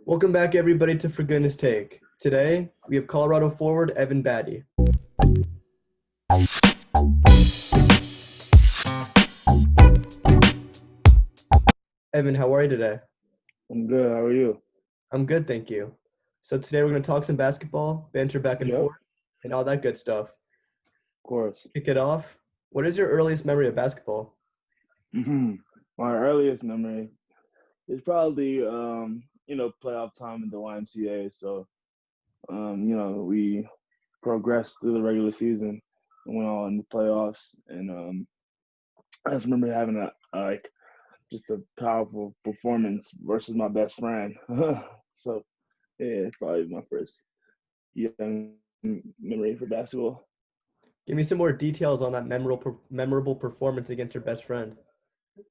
Welcome back, everybody, to For Goodness Take. Today, we have Colorado forward Evan Battey. Evan, how are you today? I'm good. How are you? I'm good, thank you. So today we're going to talk some basketball, banter back and Yep, of forth, and all that good stuff. course. Kick it off. What is your earliest memory of basketball? Hmm My earliest memory is probably playoff time in the YMCA. So we progressed through the regular season and went on in the playoffs, and I just remember having just a powerful performance versus my best friend. So yeah, it's probably my first young memory for basketball. Give me some more details on that memorable performance against your best friend.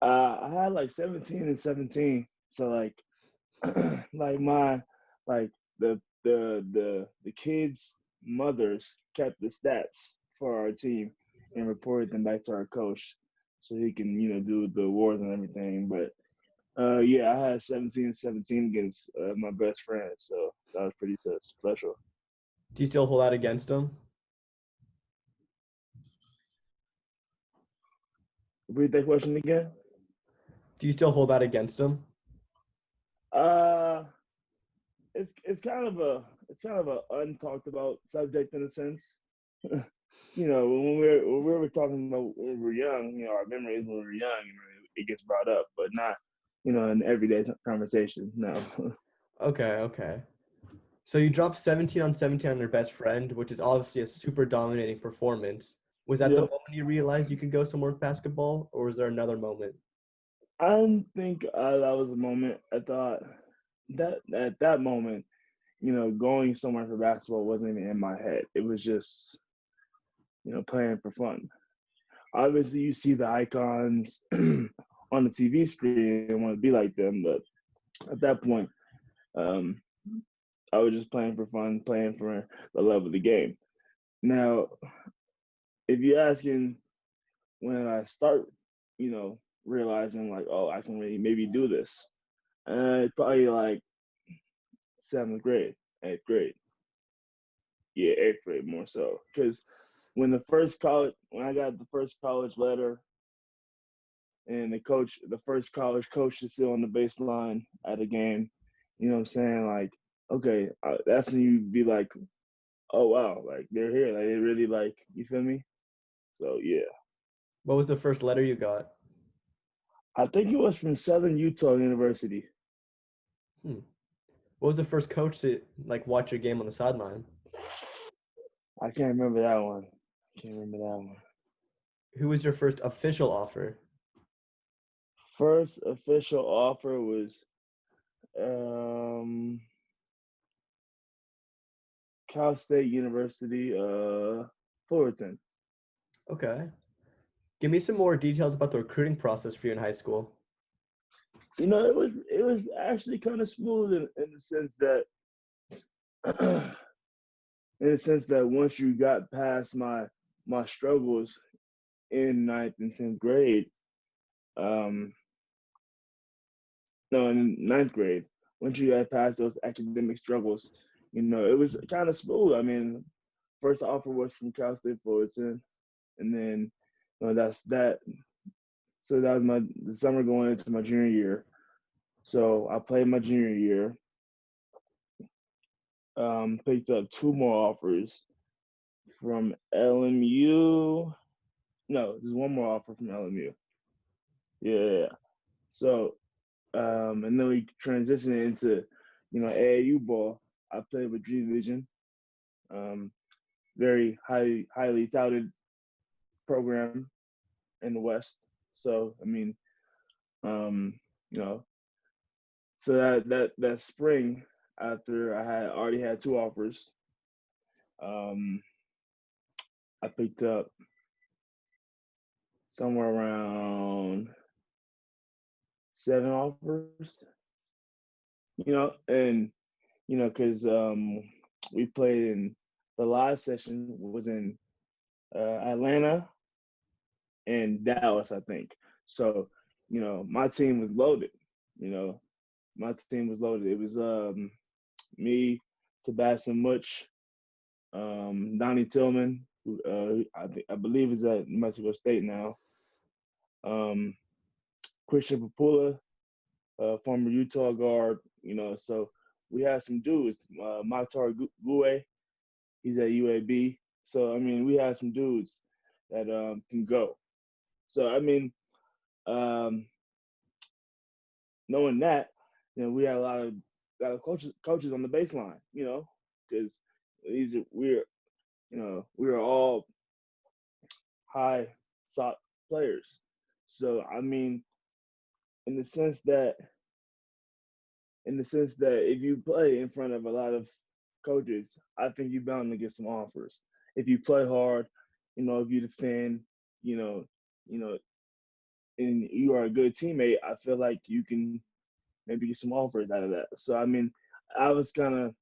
I had like 17 and 17. So like my like the kids' mothers kept the stats for our team and reported them back to our coach so he can, do the awards and everything. But yeah, I had 17 and 17 against my best friend, so that was pretty special. Do you still hold out against him? Repeat that question again. Do you still hold out against him? Uh it's kind of a untalked about subject in a sense. When we were talking about when we were young, our memories when we were young, it gets brought up, but not, in everyday conversation. No. Okay. So you dropped 17 on 17 on your best friend, which is obviously a super dominating performance. Was that the Yep. moment you realized you could go somewhere with basketball, or was there another moment? I didn't think that was a moment. I thought that at that moment, going somewhere for basketball wasn't even in my head. It was just, playing for fun. Obviously, you see the icons on the TV screen and want to be like them, but at that point, um, I was just playing for fun, playing for the love of the game. Now, if you're asking when I start, realizing like, oh, I can really maybe do this, probably like seventh grade, eighth grade. Yeah, eighth grade more so. Because when I got the first college letter, and the first college coach is still on the baseline at a game, you know what I'm saying? Like, okay, that's when you be like, oh wow, like they're here, like they really like, you feel me? So yeah, What was the first letter you got? I think it was from Southern Utah University. Hmm. What was the first coach to watch your game on the sideline? I can't remember that one. Can't remember that one. Who was your first official offer? First official offer was um, Cal State University, Fullerton. Okay. Give me some more details about the recruiting process for you in high school. It was actually kind of smooth in the sense that once you got past my struggles in ninth and 10th grade, um, no, in ninth grade, once you got past those academic struggles, it was kind of smooth. I mean, first offer was from Cal State Fullerton, and then that's that. So that was the summer going into my junior year. So I played my junior year, picked up two more offers from LMU. No, there's one more offer from LMU. Yeah. So, and then we transitioned into, AAU ball. I played with G Vision, um, very highly touted program in the West. So, I mean, um, you know, so that spring, after I had already had two offers, um, I picked up somewhere around seven offers, and because we played in the live session was in Atlanta and Dallas, I think. So, my team was loaded, you know. my team was loaded. It was me, Sebastian Much, Donnie Tillman, who I believe is at New Mexico State now. Um, Christian Papula, former Utah guard. So we had some dudes. Matar Gue, he's at UAB. So I mean, we had some dudes that can go. So I mean, um, knowing that, we had a lot of coaches on the baseline. Because we're all high sought players. So I mean, in the sense that if you play in front of a lot of coaches, I think you're bound to get some offers. If you play hard, if you defend, you know, you know, and you are a good teammate, I feel like you can maybe get some offers out of that. So I mean, I was kind of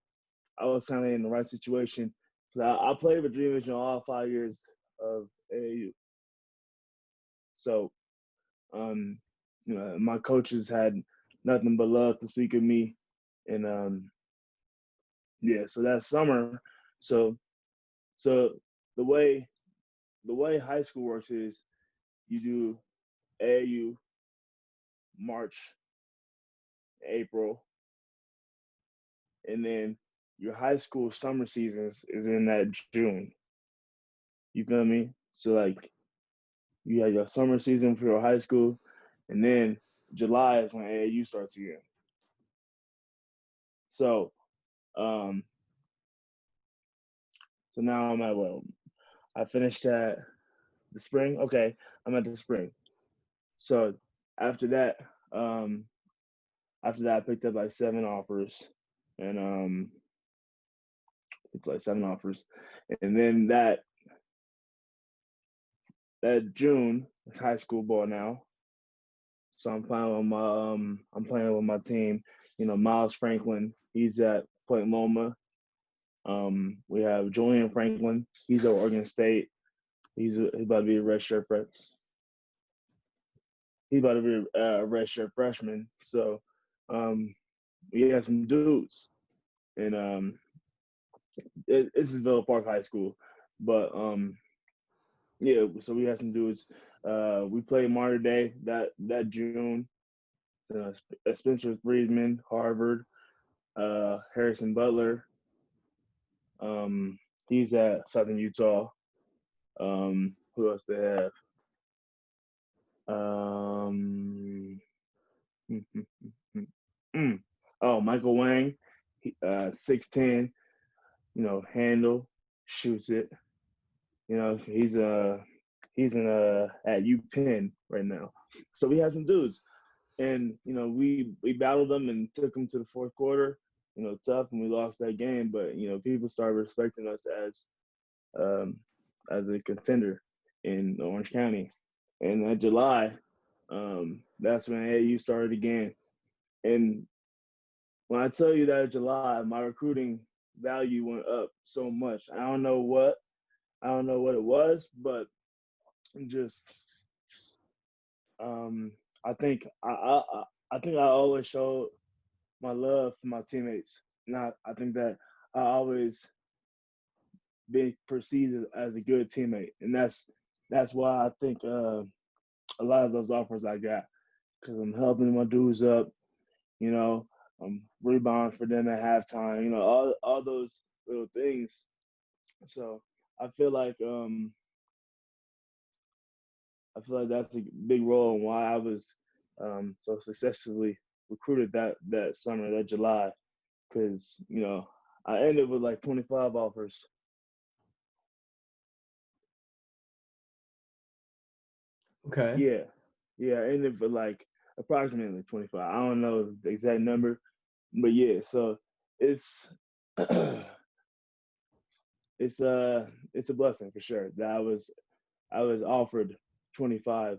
in the right situation. I played with Dream Vision all 5 years of AAU. So, my coaches had nothing but love to speak of me, and yeah. So that summer, so the way high school works is you do AAU March, April, and then your high school summer seasons is in that June. You feel me? So like you have your summer season for your high school, and then July is when AAU starts again. So, um, so now I'm at what? I finished at the spring. Okay, I'm at the spring. So after that, um, I picked up like 7 offers, and picked like 7 offers, and then that June is high school ball now. So I'm playing with my team. Miles Franklin, he's at Point Loma. We have Julian Franklin, he's at Oregon State. He's about to be a redshirt freshman. He's about to be a redshirt freshman. So we have some dudes, and this is Villa Park High School, but yeah. So we had some dudes. We played Mater Day that June. Spencer Friedman, Harvard. Harrison Butler. He's at Southern Utah. Who else they have? Oh, Michael Wang, 6'10", handle, shoots it. He's at UPenn right now. So we have some dudes, and we battled them and took them to the fourth quarter. Tough, and we lost that game. But people started respecting us as a contender in Orange County. And in July, that's when AAU started again. And when I tell you that in July, my recruiting value went up so much. I don't know what it was, but just I think I always showed my love for my teammates. I think that I always been perceived as a good teammate, and that's why I think a lot of those offers I got, because I'm helping my dudes up. I'm rebounding for them at halftime. All those little things. So I feel like that's a big role in why I was so successfully recruited that summer, that July, because I ended with like 25 offers. Okay. Yeah, I ended with like approximately 25. I don't know the exact number, but yeah. So it's it's a blessing for sure that I was offered 25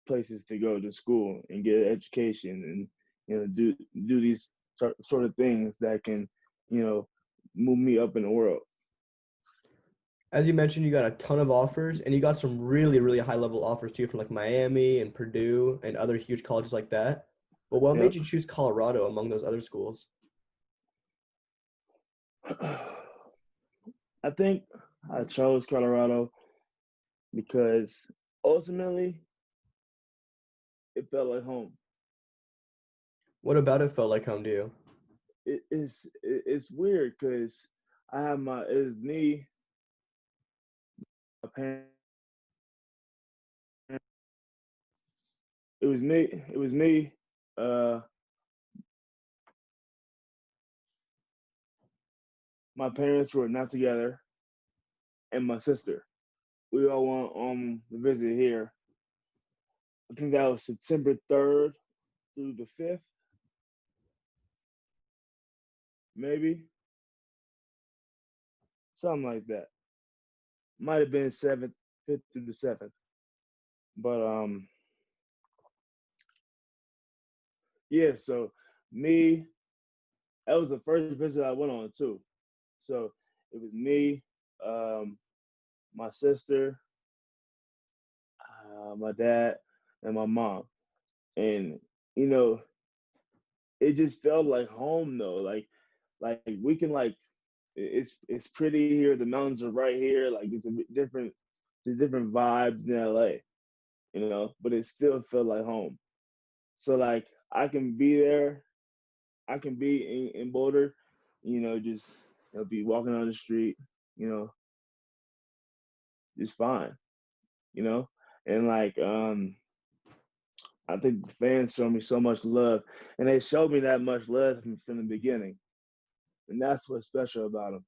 places to go to school and get an education, and do these sort of things that can move me up in the world. As you mentioned, you got a ton of offers, and you got some really, really high level offers too from like Miami and Purdue and other huge colleges like that. But what Yep. made you choose Colorado among those other schools? I think I chose Colorado because ultimately it felt like home. What about it felt like home to you? It's weird because I have it's me, my parents. It was me. Uh, my parents were not together, and my sister. We all went on the visit here. I think that was September 3rd through the 5th, maybe something like that. Might have been 7th, 5th through the 7th. But yeah. So me, that was the first visit I went on too. So it was me, um, my sister, my dad, and my mom. And you know, it just felt like home though. Like we can like it's pretty here. The mountains are right here. Like it's a bit different. It's different vibes in LA, but it still felt like home. So like I can be there. I can be in Boulder, just be walking on the street, you know, just fine, you know, and like I think the fans show me so much love, and they showed me that much love from the beginning, and that's what's special about them.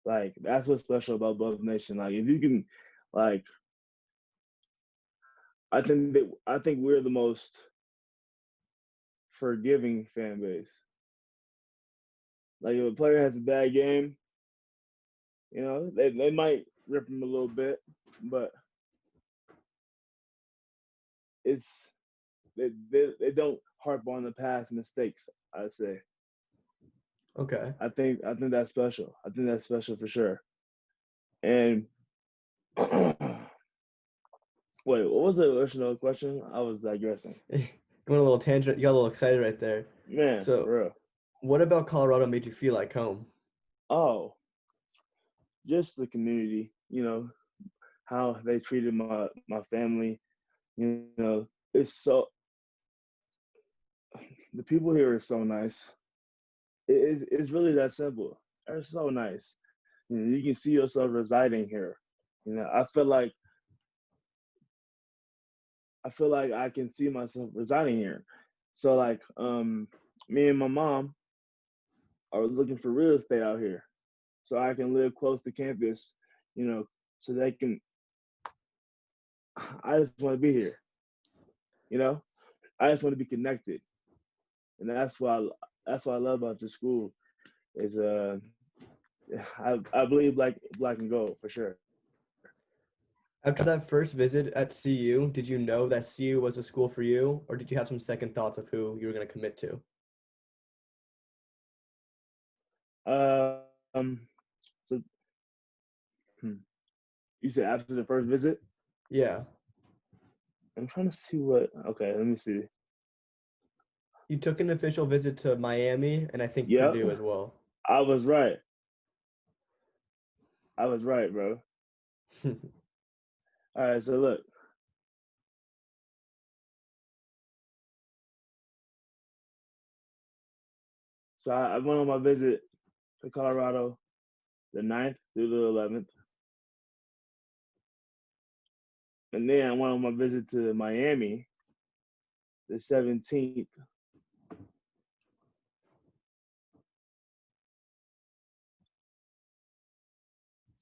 Like that's what's special about Buff Nation. Like if you can, like I think we're the most forgiving fan base. Like if a player has a bad game, they might rip him a little bit, but it's they don't harp on the past mistakes. I say. Okay. I think that's special. I think that's special for sure. And wait, what was the original question? I was digressing. Going a little tangent. You got a little excited right there. Man, So, for real. what about Colorado made you feel like home? Oh, just the community. How they treated my family. It's so the people here are so nice. It's really that simple. They're so nice. You can see yourself residing here. I feel like I can see myself residing here. So like me and my mom are looking for real estate out here. So I can live close to campus, so they can I just want to be here, you know? I just want to be connected. And that's what I love about this school is I believe black and gold for sure. After that first visit at CU, did you know that CU was a school for you, or did you have some second thoughts of who you were going to commit to? Um so hmm, you said after the first visit? Yeah. I'm trying to see what okay, let me see. You took an official visit to Miami and I think Yep. Purdue as well. I was right. I was right, bro. All right, so look. So I went on my visit to Colorado the 9th through the 11th. And then I went on my visit to Miami the 17th.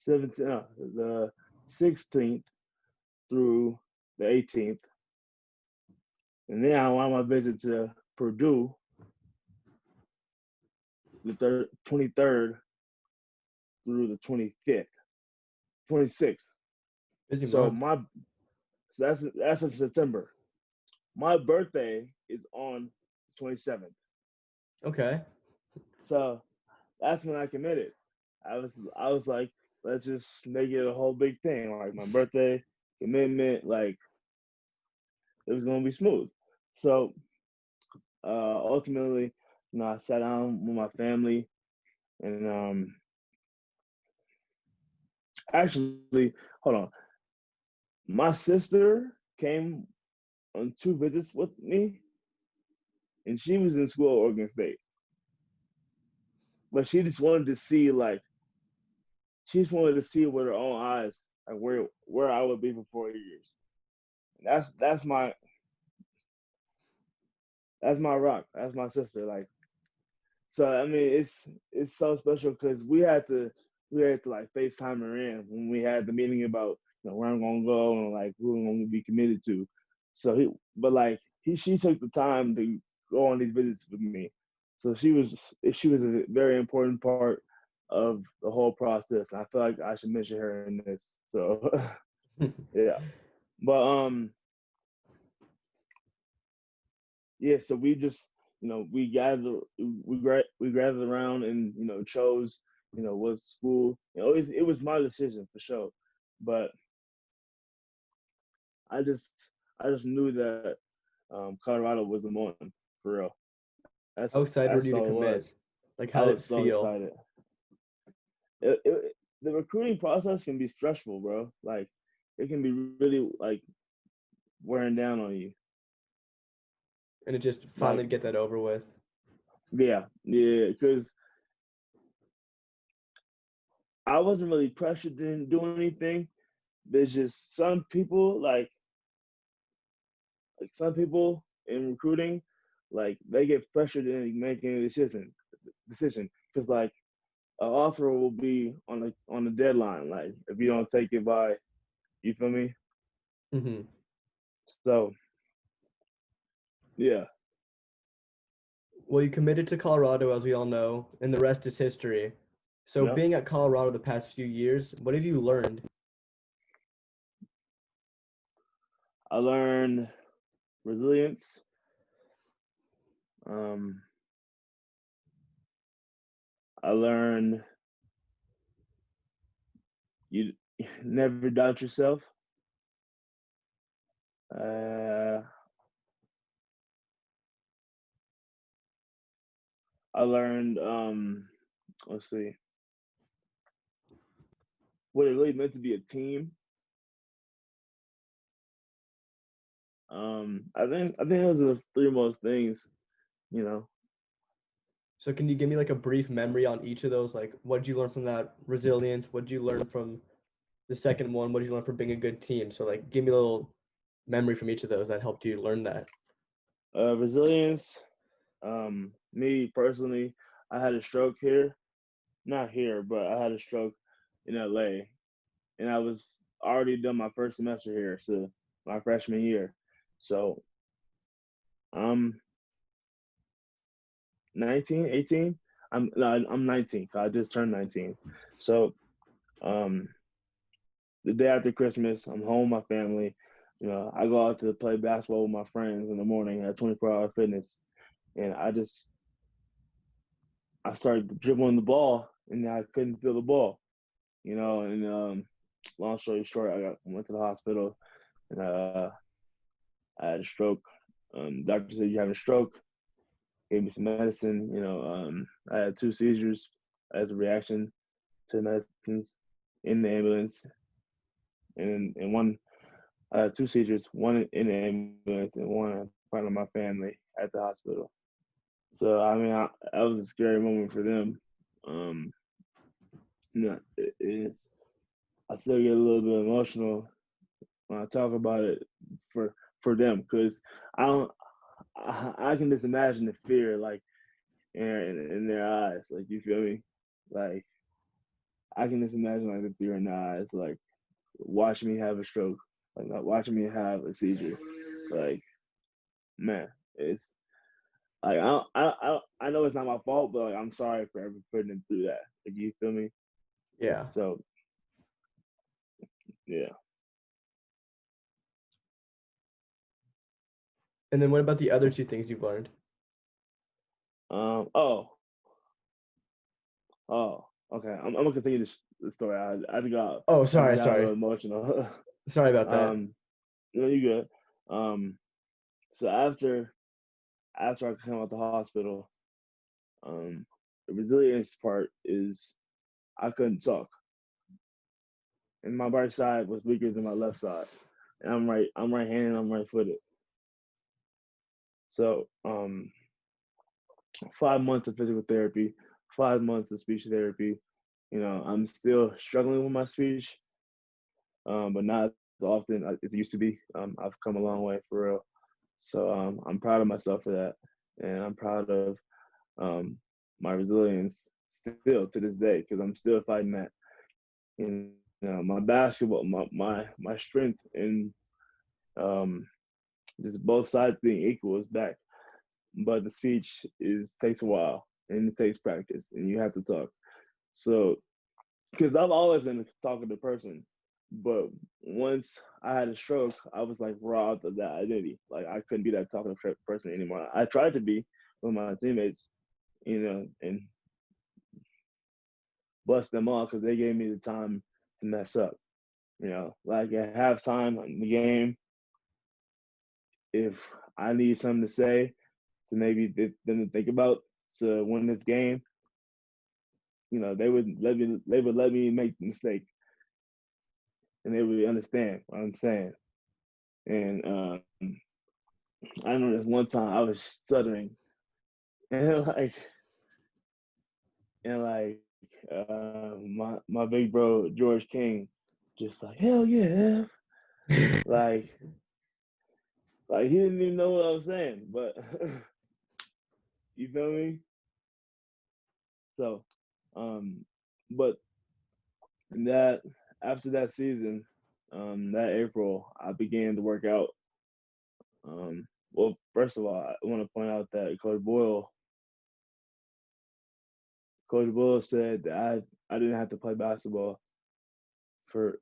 17th, the 16th through the 18th. And then I went on my visit to Purdue the 23rd through the 25th, 26th. Busy So month. my so that's in September. My birthday is on the 27th. Okay. So that's when I committed. I was like, let's just make it a whole big thing. Like my birthday, commitment, like it was gonna be smooth. So ultimately, I sat down with my family and actually, hold on. My sister came on 2 visits with me, and she was in school at Oregon State, but she just wanted to see she just wanted to see with her own eyes like where I would be for 4 years. That's my rock. That's my sister. Like so, I mean, it's so special because we had to like FaceTime her in when we had the meeting about where I'm gonna go and like who I'm gonna be committed to. So she took the time to go on these visits with me. So she was a very important part of the whole process. I feel like I should mention her in this. So yeah, but yeah, so we just we gathered around and chose what school. It was my decision for sure, but I just I just knew that Colorado was the one for real. That's How excited were that's you to all it commit? was. Like, I how did it was so feel? excited. The recruiting process can be stressful, bro. Like it can be really like wearing down on you. And it just Like finally get that over with. yeah, because I wasn't really pressured to do anything. There's just some people in recruiting, like they get pressured into making a decision because like an offer will be on the deadline. Like if you don't take it by, you feel me? Hmm. So yeah, Well, you committed to Colorado, as we all know, and the rest is history. So, yep. being at Colorado the past few years, what have you learned? I learned resilience. Um, I learned you never doubt yourself. Uh, I learned let's see what it really meant to be a team. I think those are the three most things, you know. So, can you give me like a brief memory on each of those? Like, what did you learn from that resilience? What did you learn from the second one? What did you learn from being a good team? So, like, give me a little memory from each of those that helped you learn that. Resilience. Me personally, I had a stroke here, not here, but I had a stroke in LA, and I was already done my first semester here, so my freshman year. So I'm 19, 18. I'm 19. 'Cause I just turned 19. So um, the day after Christmas, I'm home with my family. I go out to play basketball with my friends in the morning at 24-hour fitness, and I started dribbling the ball, and I couldn't feel the ball. And long story short, went to the hospital, and I had a stroke. Doctor said you have a stroke. Gave me some medicine. I had 2 seizures as a reaction to the medicines in the ambulance, and one I had 2 seizures, one in the ambulance and one in front of my family at the hospital. So I mean, that was a scary moment for them. Um, I still get a little bit emotional when I talk about it for them because I don't. I can just imagine the fear like in their eyes, like you feel me, like I can just imagine like the fear in their eyes, like watching me have a stroke, like not watching me have a seizure, like man, it's like I know it's not my fault, but like, I'm sorry for ever putting them through that. Like you feel me? Yeah. So yeah. And then what about the other two things you've learned? Oh. Okay. I'm gonna continue the story. Oh, I just sorry, got a little sorry. emotional. Sorry about that. um, you good. So after I come out the hospital, the resilience part is I couldn't talk, and my right side was weaker than my left side, and I'm right-handed, I'm right-footed. So 5 months of physical therapy, 5 months of speech therapy. I'm still struggling with my speech, but not as often as it used to be. I've come a long way for real. So I'm proud of myself for that, and I'm proud of my resilience still to this day because I'm still fighting that. My basketball, my strength, and just both sides being equal is back. But the speech takes a while and it takes practice, and you have to talk. So, because I've always been a talkative person, but once I had a stroke, I was like robbed of that identity. Like I couldn't be that talkative person anymore. I tried to be with my teammates, and bust them off because they gave me the time to mess up. Like at halftime in the game, if I need something to say to maybe them to think about to win this game, they would let me make the mistake, and they would understand what I'm saying. And I remember this one time I was stuttering, and my big bro George King, just like hell yeah, like he didn't even know what I was saying, but you feel me? So, but that after that season, that April, I began to work out. Well, first of all, I want to point out that Coach Boyle said that I didn't have to play basketball for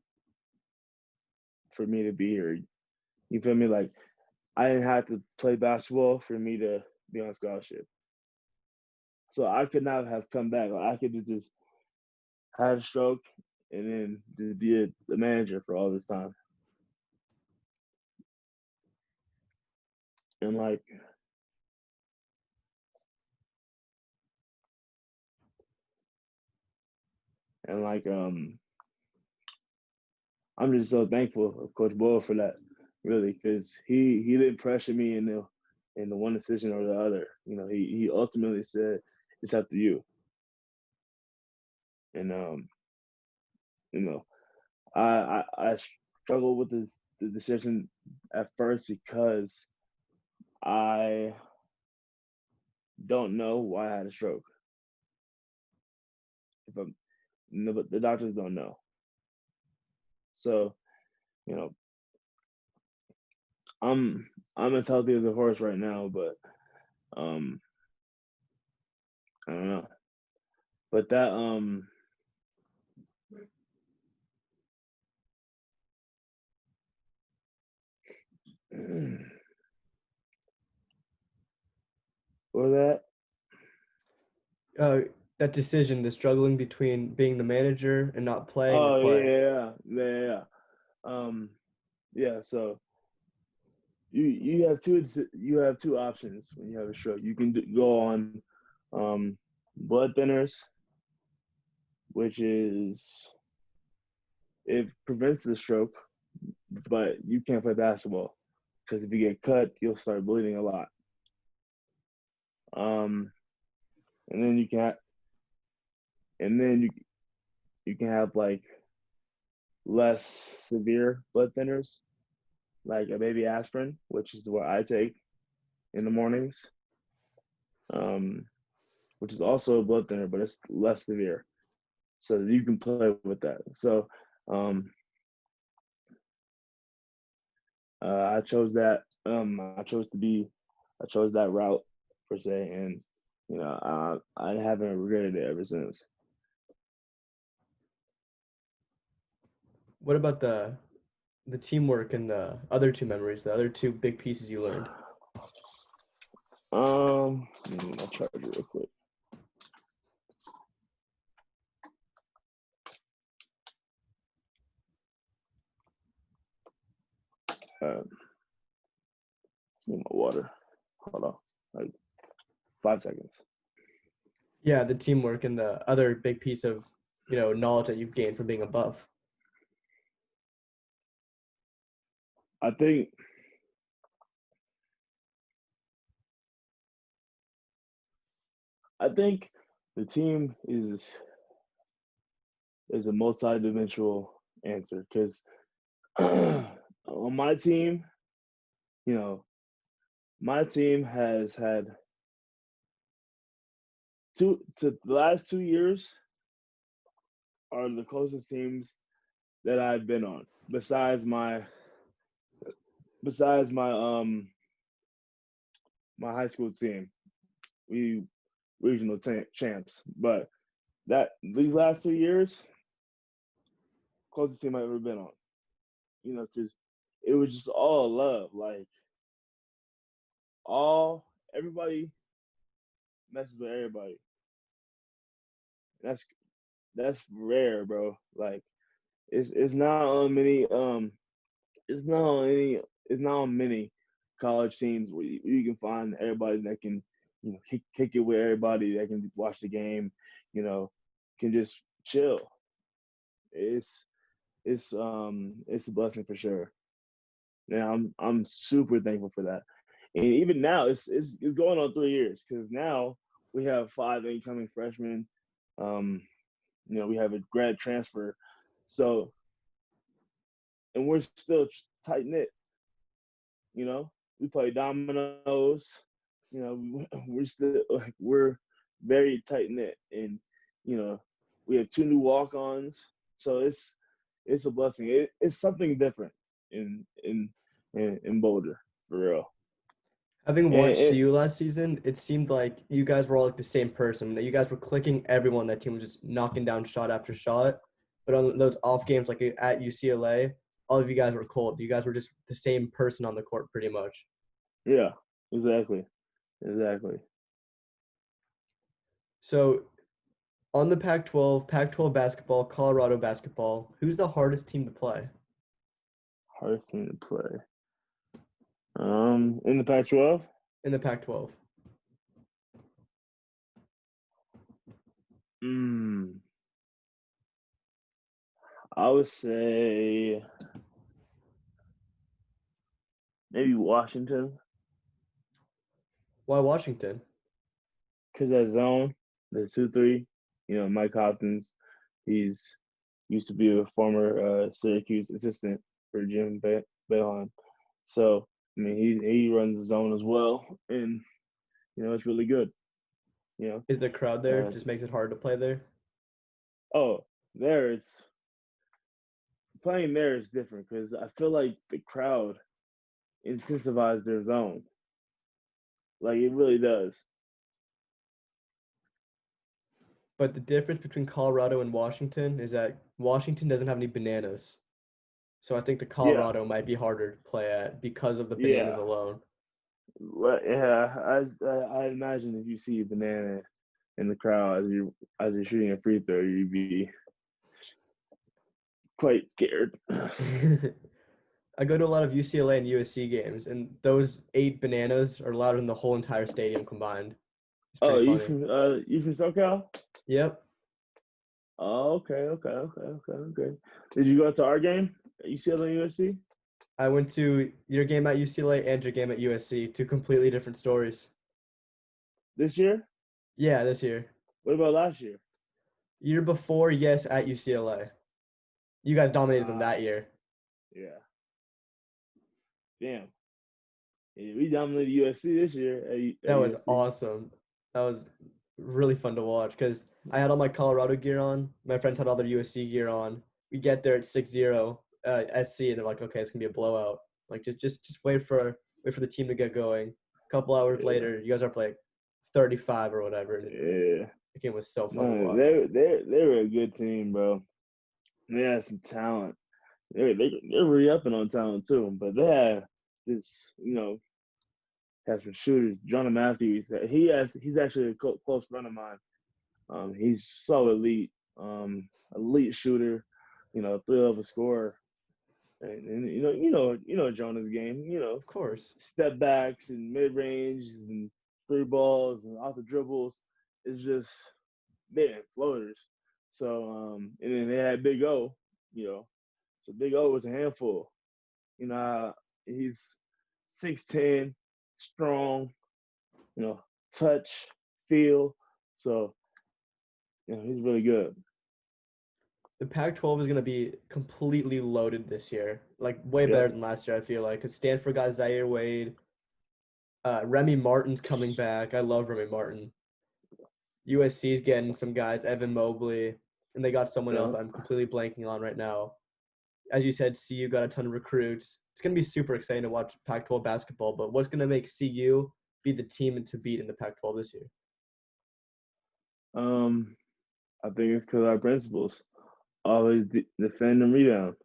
me to be here. You feel me? Like I didn't have to play basketball for me to be on scholarship. So I could not have come back. Like, I could have just had a stroke and then just be the manager for all this time. And I'm just so thankful of Coach Boyle for that, really, because he didn't pressure me in the one decision or the other. He ultimately said it's up to you. And you know, I struggled with the decision at first because I don't know why I had a stroke. But the doctors don't know. So, you know, I'm as healthy as a horse right now, but um, I don't know. But that or that That decision, the struggling between being the manager and not playing or oh playing. yeah. Yeah. So you have two options when you have a stroke. You can go on blood thinners, which is it prevents the stroke, but you can't play basketball because if you get cut, you'll start bleeding a lot. Um, and then you can have like less severe blood thinners, like a baby aspirin, which is what I take in the mornings, um, which is also a blood thinner, but it's less severe. So you can play with that. So I chose that. I chose that route per se, and I haven't regretted it ever since. What about the teamwork and the other two memories, the other two big pieces you learned? Let me get my charger real quick. Need my water. Hold on. like 5 seconds. Yeah, the teamwork and the other big piece of, knowledge that you've gained from being above. I think the team is a multi-dimensional answer because on my team, my team has had the last 2 years are the closest teams that I've been on, besides my high school team. We regional champs, but these last 2 years, closest team I've ever been on. Because it was just all love. Like everybody messes with everybody. That's rare, bro. Like it's not on many it's not on many college teams where you can find everybody that can kick it with everybody that can watch the game, can just chill. It's a blessing for sure. And I'm super thankful for that. And even now, it's going on 3 years because now we have 5 incoming freshmen. We have a grad transfer, so and we're still tight knit. We play dominoes. We're very tight knit, and we have 2 new walk-ons. So it's a blessing. It's something different in Boulder for real. Having And watched it, CU last season, it seemed like you guys were all like the same person. You guys were clicking everyone. That team was just knocking down shot after shot. But on those off games, like at UCLA, all of you guys were cold. You guys were just the same person on the court, pretty much. yeah, exactly. So on the Pac-12 basketball, Colorado basketball, who's the hardest team to play Hardest team to play. In the Pac-12. in the Pac-12? I would say maybe Washington, Why Washington? because that zone, the 2-3, Mike Hopkins, he's used to be a former Syracuse assistant for Jim Boeheim. So, I mean, he runs the zone as well, and, it's really good. Is the crowd there? Uh, Just makes it hard to play there? there it's playing there is different because I feel like the crowd intensifies their zone. Like, it really does. But the difference between Colorado and Washington is that Washington doesn't have any bananas. So I think the Yeah, Colorado might be harder to play at because of the bananas yeah. alone. Well, yeah, I imagine if you see a banana in the crowd as you're shooting a free throw, you'd be quite scared. I go to a lot of UCLA and USC games, and those 8 bananas are louder than the whole entire stadium combined. It's Oh, pretty funny. you from SoCal? Yep. Oh, okay. Did you go to our game at UCLA and USC I went to your game at UCLA and your game at USC, 2 completely different stories. this year? Yeah, this year. What about last year? Year before, yes, at UCLA. You guys dominated them that year. Yeah. Damn. Yeah, we dominated USC this year at That was USC. awesome. That was really fun to watch because I had all my Colorado gear on. My friends had all their USC gear on. We get there at 6-0 SC, and they're like, "Okay, it's gonna be a blowout." Like, just wait for the team to get going. A couple hours Yeah. later, you guys are up like 35 or whatever. And Yeah. the game was so fun to No, watch. they were a good team, bro. They had some talent. They're re-upping on talent too, but they had this, has some shooters. Jonah Matthews, he's actually a close friend of mine. He's so elite shooter, three-level scorer, and Jonah's game, Of course. step backs and mid range and three balls and off the dribbles. It's just man floaters. So and then they had Big O, you know. So Big O was a handful. You know, he's 6'10", strong, you know, touch, feel. So, he's really good. The Pac-12 is going to be completely loaded this year, like way Yep. better than last year, I feel like, because Stanford got Zaire Wade. Remy Martin's coming back. I love Remy Martin. USC's getting some guys, Evan Mobley, and they got someone else Yep. I'm completely blanking on right now. As you said, CU got a ton of recruits. It's going to be super exciting to watch Pac-12 basketball, but what's going to make CU be the team to beat in the Pac-12 this year? I think it's because our principals always defend and rebound.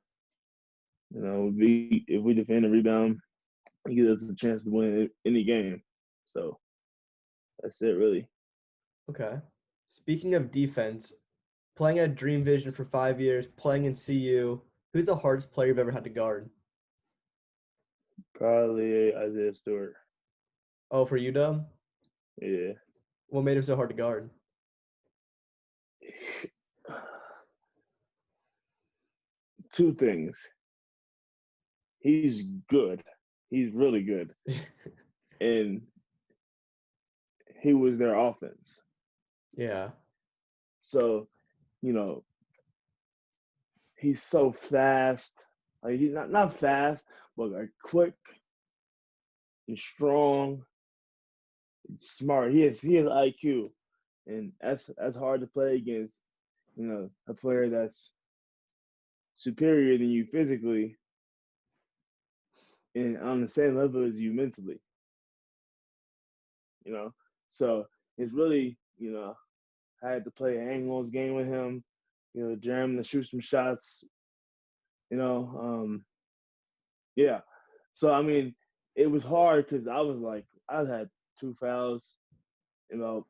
If we defend and rebound, it gives us a chance to win any game. So that's it, really. Okay. Speaking of defense, playing at Dream Vision for 5 years, playing in CU, who's the hardest player you've ever had to guard? Probably Isaiah Stewart. Oh, for UW? Yeah. What made him so hard to guard? Two things. He's good. He's really good. And he was their offense. Yeah. So, he's so fast. Like he's not fast, but like quick and strong and smart. He has IQ. And that's hard to play against, a player that's superior than you physically and on the same level as you mentally. So it's really, I had to play an angles game with him, jam to shoot some shots, yeah. So I mean, it was hard because I had 2 fouls in about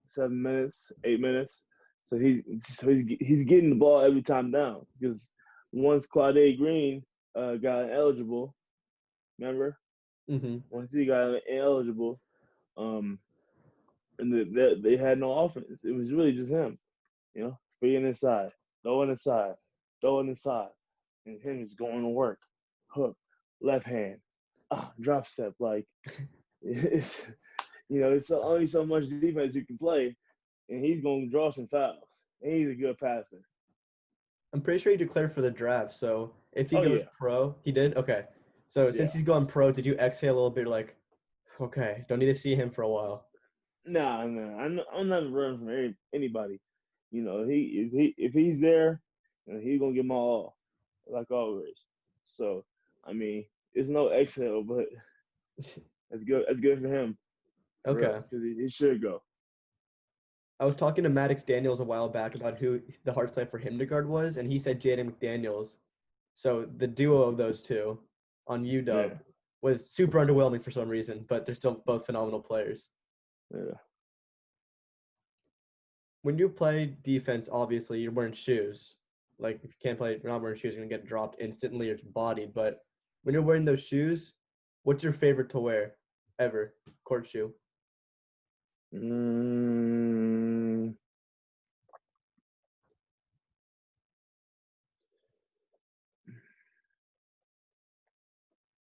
7 minutes, 8 minutes. So he's getting the ball every time down because once Claude Green got ineligible, remember? Mm-hmm. Once he got ineligible, and they had no offense. It was really just him, freeing inside, throwing inside, and him just going to work, hook, left hand, drop step. Like it's it's only so much defense you can play, and he's going to draw some fouls. And he's a good passer. I'm pretty sure he declared for the draft. So if he Oh goes yeah, pro, he did? Okay. So since yeah. he's going pro, did you exhale a little bit like, okay, don't need to see him for a while? Nah. I'm not running from anybody. If he's there, he's gonna give my all, like always. So I mean, it's no exhale, but that's good. That's good for him, for real, Okay. because he should go. I was talking to Maddox Daniels a while back about who the hardest player for him to guard was, and he said Jaden McDaniels. So the duo of those two on UW Yeah, was super underwhelming for some reason, but they're still both phenomenal players. yeah. When you play defense, obviously you're wearing shoes. Like if you can't play, you're not wearing shoes, you're gonna get dropped instantly or it's bodied. But when you're wearing those shoes, what's your favorite to wear ever? Court shoe. Mm,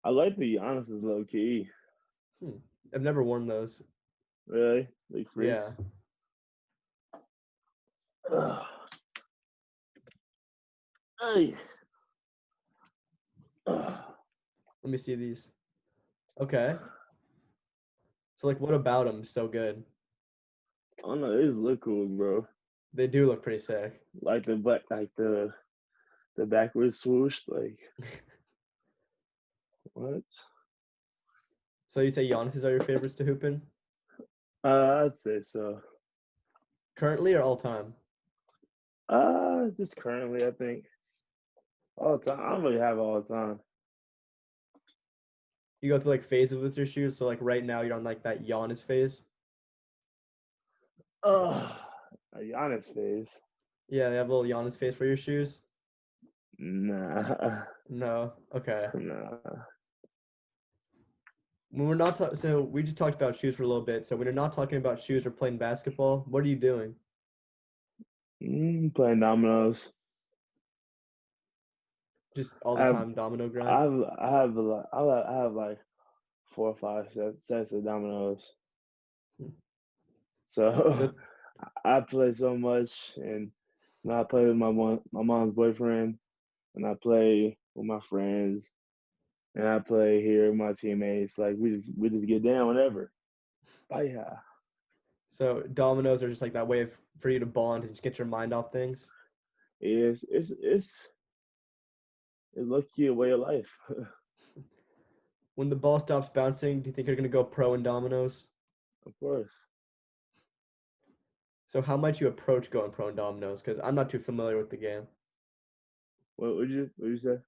I like the Giannis's low key. I've never worn those. Really, big Yeah. freaks. Ugh. Ay. Ugh. Let me see these. Okay. So like, what about them so good? I don't know. They just look cool, bro. They do look pretty sick. Like the backwards swoosh. Like what? So you say Giannis's are your favorites to hoop in? I'd say so. Currently or all time? Just currently, I think all the time. I don't really have all the time. You go through like phases with your shoes. So like right now you're on like that Giannis phase. A Giannis phase. Yeah, they have a little Giannis phase for your shoes. Nah, No. Okay. nah. When we're not so we just talked about shoes for a little bit. So when you're not talking about shoes or playing basketball, what are you doing? Playing dominoes. Just all I the have time domino I grind? have I have a lot. I have like 4 or 5 sets of dominoes. Hmm. So So I play so much, and I play with my mom's boyfriend, and I play with my friends, and I play here with my teammates. Like we just get down whenever. But yeah, so dominoes are just like that way of for you to bond and just get your mind off things. it's lucky a way of life. When the ball stops bouncing, do you think you're gonna go pro in dominoes? Of course. So how might you approach going pro in dominoes? Because I'm not too familiar with the game. What would you say?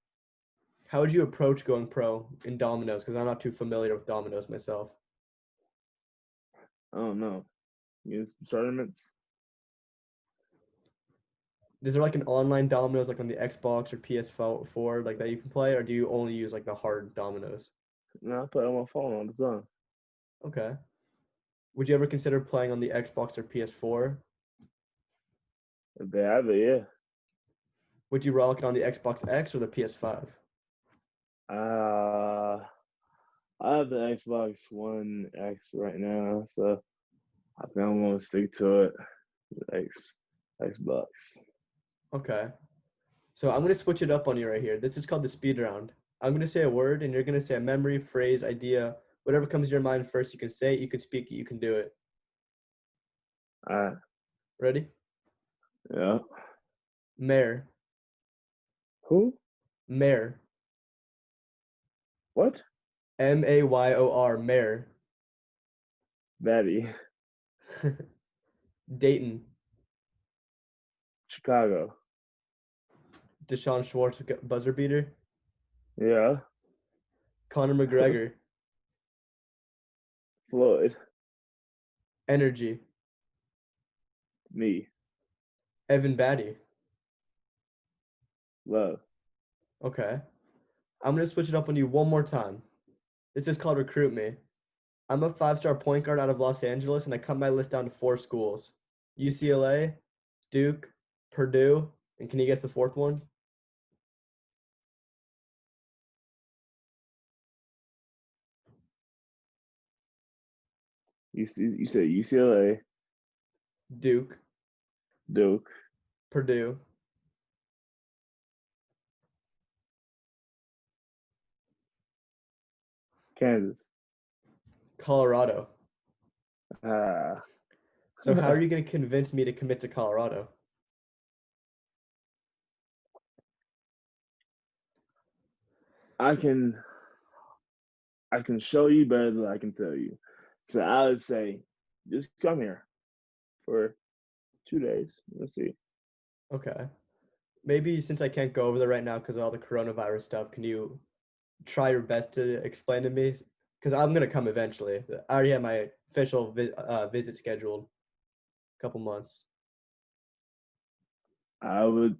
How would you approach going pro in dominoes? Because I'm not too familiar with dominoes myself. I don't know. Use tournaments. Is there like an online dominoes like on the Xbox or PS4 like that you can play, or do you only use like the hard dominoes? No, I play on my phone all the time. Okay. Would you ever consider playing on the Xbox or PS4? If they have it, yeah. Would you rock it on the Xbox X or the PS5? Uh, I have the Xbox One X right now, so I think I'm gonna stick to it. X Xbox. Okay. So I'm gonna switch it up on you right here. This is called the speed round. I'm gonna say a word and you're gonna say a memory, phrase, idea, whatever comes to your mind first. You can say it, you can speak it, you can do it. Uh, Ready? yeah. Mayor. Who? Mayor. What? Mayor. Mayor. Battey. Dayton. Chicago. Deshaun Schwartz buzzer beater. Yeah. Conor McGregor. Floyd. Energy. Me. Evan Battey. Love. Okay. I'm gonna switch it up on you one more time. This is called Recruit Me. I'm a 5-star point guard out of Los Angeles, and I cut my list down to 4 schools: UCLA, Duke, Purdue, and can you guess the fourth one? You said UCLA, Duke, Duke, Purdue, Kansas. Colorado. Ah. So how are you going to convince me to commit to Colorado? I can I can show you better than I can tell you. So I would say, just come here for 2 days. Let's see. Okay. Maybe since I can't go over there right now because of all the coronavirus stuff, can you try your best to explain to me? Because I'm going to come eventually. I already have my official visit scheduled a couple months. I would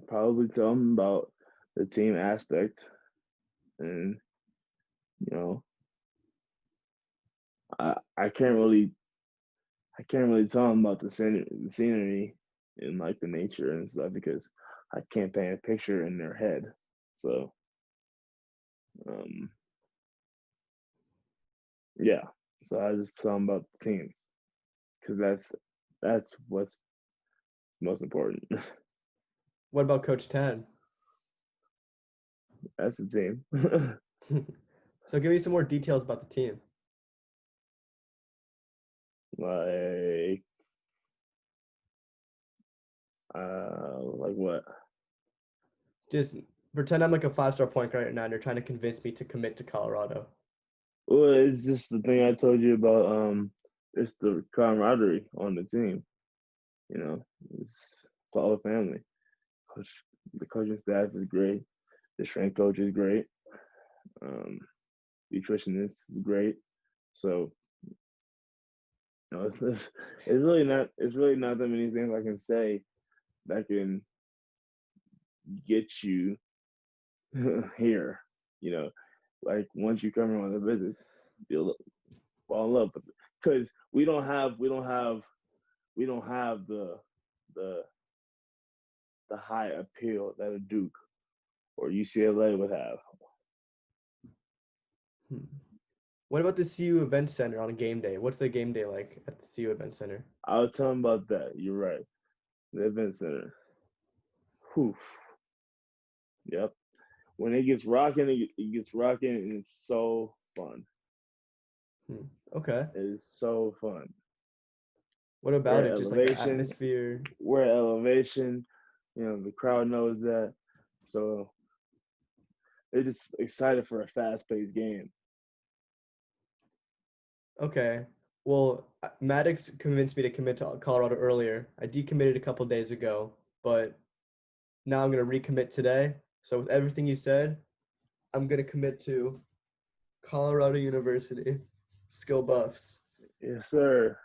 probably tell them about the team aspect, and you know, I I can't really I can't really tell them about the scenery and like the nature and stuff because I can't paint a picture in their head. So um, yeah, so I just tell them about the team because that's what's most important. What about Coach Tad? That's the team. So give me some more details about the team. Like like what? Just pretend I'm like a 5-star point guard right now and you're trying to convince me to commit to Colorado. Well, it's just the thing I told you about. It's the camaraderie on the team. You know, it's all a family. Coach, the coaching staff is great. The strength coach is great. Um, nutritionist is great. So, it's really not that many things I can say that can get you here. You know, like once you come here on a visit. fall in love with it because we don't have the the high appeal that a Duke or UCLA would have. Hmm. What about the CU Event Center on a game day? What's the game day like at the CU Event Center? I was telling about that. You're right. The event center. Whew. Yep. When it gets rocking, it gets rocking, and it's so fun. Okay. It is so fun. What about it? Just like the atmosphere. We're at elevation. You know, the crowd knows that. So they're just excited for a fast-paced game. Okay. Well, Maddox convinced me to commit to Colorado earlier. I decommitted a couple days ago, but now I'm going to recommit today. So with everything you said, I'm going to commit to Colorado University. Skill Buffs. Yes, sir.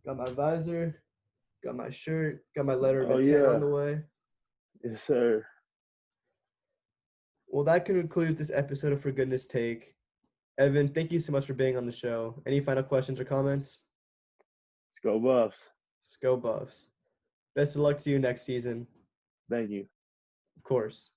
Got my visor, got my shirt, got my letter of Oh, intent on yeah. the way. Yes, sir. Well, that concludes this episode of For Goodness Take. Evan, thank you so much for being on the show. Any final questions or comments? Let's go Buffs. Let's go Buffs. Best of luck to you next season. Thank you. Of course.